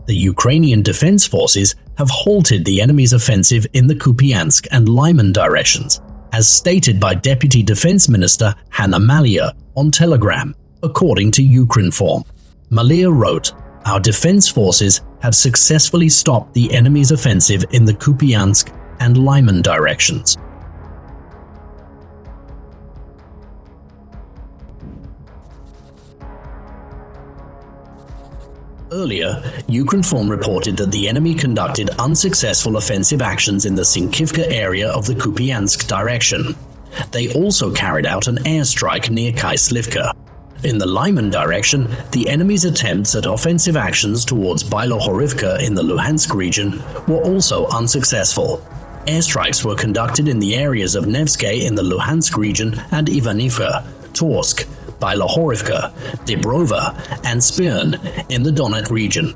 The Ukrainian defense forces have halted the enemy's offensive in the Kupiansk and Lyman directions, as stated by Deputy Defense Minister Hanna Maliar on Telegram, according to Ukrinform. Maliar wrote, "Our defense forces have successfully stopped the enemy's offensive in the Kupiansk and Lyman directions." Earlier, Ukrinform reported that the enemy conducted unsuccessful offensive actions in the Synkivka area of the Kupiansk direction. They also carried out an airstrike near Kyslivka. In the Lyman direction, the enemy's attempts at offensive actions towards Bilohorivka in the Luhansk region were also unsuccessful. Airstrikes were conducted in the areas of Nevske in the Luhansk region and Ivanivka, Torske, Bilohorivka, Dibrova, and Spirne in the Donetsk region.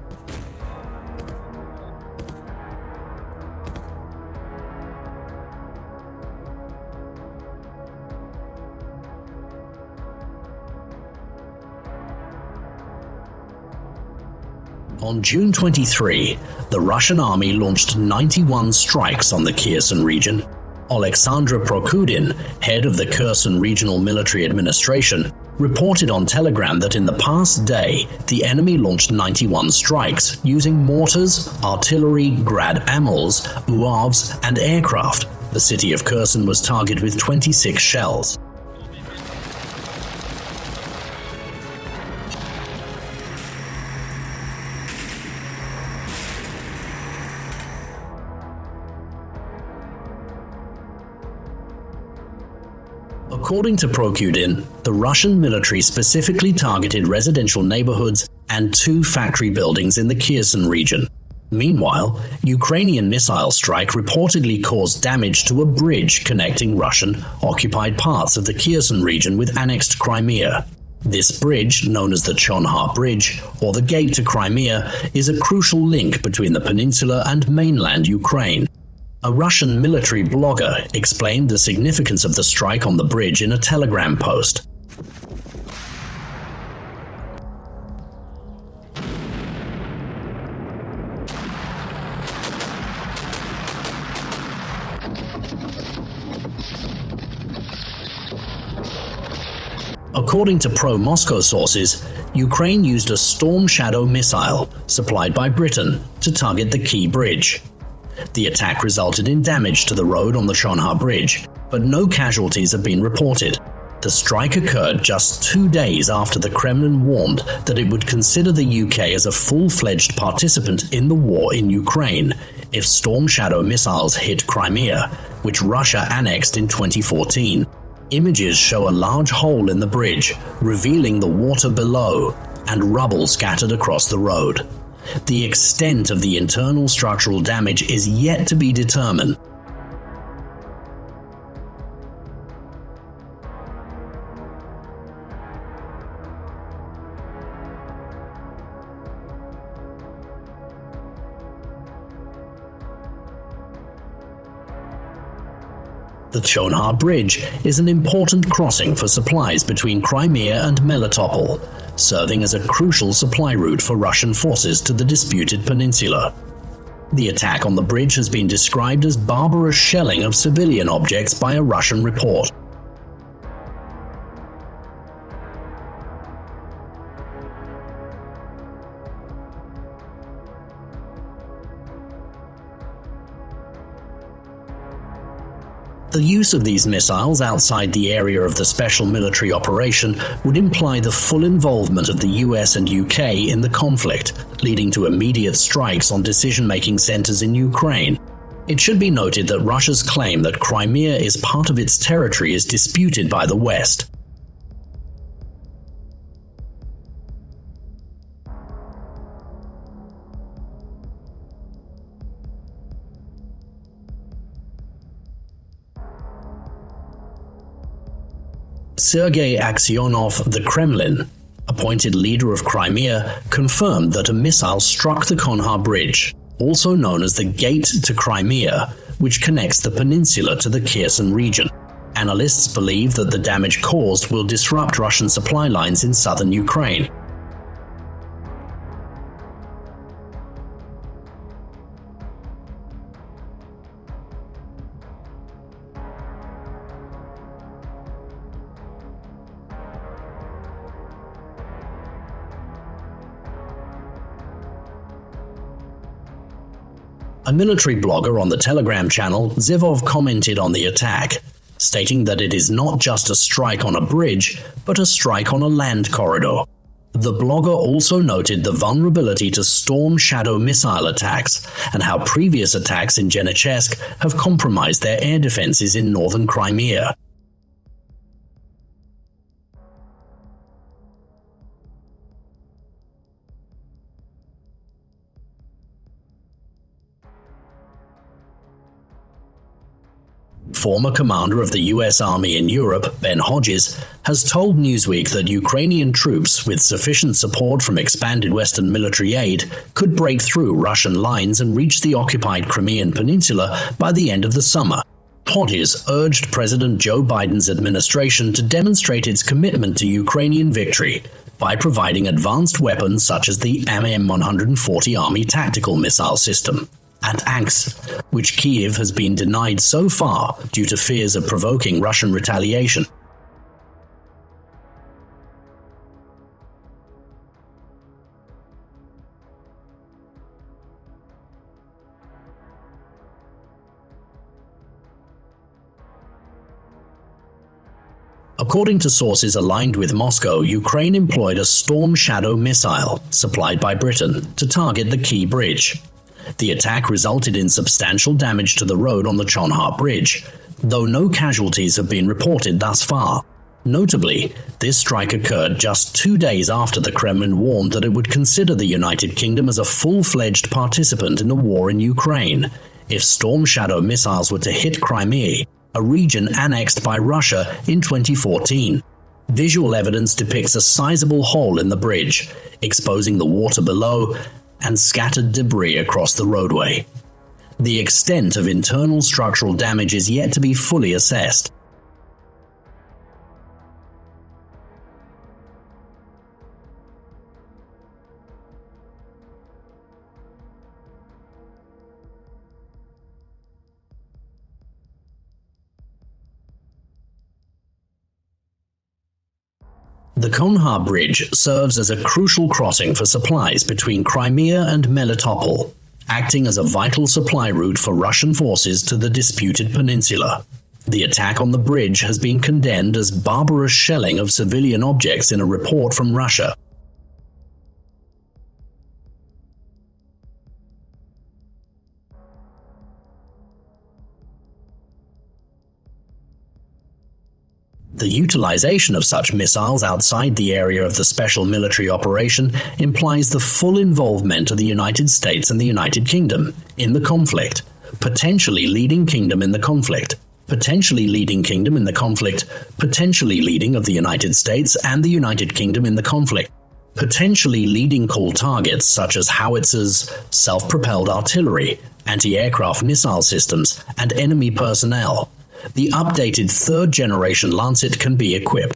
On June 23, the Russian army launched 91 strikes on the Kherson region. Alexander Prokudin, head of the Kherson Regional Military Administration, reported on Telegram that in the past day, the enemy launched 91 strikes using mortars, artillery, grad amals, UAVs, and aircraft. The city of Kherson was targeted with 26 shells. According to Prokudin, the Russian military specifically targeted residential neighborhoods and 2 factory buildings in the Kherson region. Meanwhile, Ukrainian missile strike reportedly caused damage to a bridge connecting Russian-occupied parts of the Kherson region with annexed Crimea. This bridge, known as the Chonhar Bridge, or the Gate to Crimea, is a crucial link between the peninsula and mainland Ukraine. A Russian military blogger explained the significance of the strike on the bridge in a Telegram post. According to pro-Moscow sources, Ukraine used a Storm Shadow missile, supplied by Britain, to target the key bridge. The attack resulted in damage to the road on the Chonhar Bridge, but no casualties have been reported. The strike occurred just 2 days after the Kremlin warned that it would consider the UK as a full-fledged participant in the war in Ukraine if Storm Shadow missiles hit Crimea, which Russia annexed in 2014. Images show a large hole in the bridge, revealing the water below, and rubble scattered across the road. The extent of the internal structural damage is yet to be determined. The Chonhar Bridge is an important crossing for supplies between Crimea and Melitopol, serving as a crucial supply route for Russian forces to the disputed peninsula. The attack on the bridge has been described as barbarous shelling of civilian objects by a Russian report. The use of these missiles outside the area of the special military operation would imply the full involvement of the US and UK in the conflict, leading to immediate strikes on decision-making centers in Ukraine. It should be noted that Russia's claim that Crimea is part of its territory is disputed by the West. Sergei Aksyonov, the Kremlin, appointed leader of Crimea, confirmed that a missile struck the Chonhar Bridge, also known as the Gate to Crimea, which connects the peninsula to the Kherson region. Analysts believe that the damage caused will disrupt Russian supply lines in southern Ukraine. A military blogger on the Telegram channel, Zivov, commented on the attack, stating that it is not just a strike on a bridge, but a strike on a land corridor. The blogger also noted the vulnerability to Storm Shadow missile attacks and how previous attacks in Donetsk have compromised their air defenses in northern Crimea. Former commander of the US Army in Europe, Ben Hodges, has told Newsweek that Ukrainian troops, with sufficient support from expanded Western military aid, could break through Russian lines and reach the occupied Crimean Peninsula by the end of the summer. Hodges urged President Joe Biden's administration to demonstrate its commitment to Ukrainian victory by providing advanced weapons such as the M140 Army tactical missile system and ANKS, which Kyiv has been denied so far due to fears of provoking Russian retaliation. According to sources aligned with Moscow, Ukraine employed a Storm Shadow missile, supplied by Britain, to target the key bridge. The attack resulted in substantial damage to the road on the Chonhar Bridge, though no casualties have been reported thus far. Notably, this strike occurred just 2 days after the Kremlin warned that it would consider the United Kingdom as a full-fledged participant in the war in Ukraine if Storm Shadow missiles were to hit Crimea, a region annexed by Russia in 2014. Visual evidence depicts a sizable hole in the bridge, exposing the water below and scattered debris across the roadway. The extent of internal structural damage is yet to be fully assessed. The Chonhar Bridge serves as a crucial crossing for supplies between Crimea and Melitopol, acting as a vital supply route for Russian forces to the disputed peninsula. The attack on the bridge has been condemned as barbarous shelling of civilian objects in a report from Russia. The utilization of such missiles outside the area of the special military operation implies the full involvement of the United States and the United Kingdom in the conflict, potentially leading kingdom in the conflict, potentially leading kingdom in the conflict, potentially leading of the United States and the United Kingdom in the conflict, potentially leading call targets such as howitzers, self-propelled artillery, anti-aircraft missile systems, and enemy personnel. The updated third-generation Lancet can be equipped.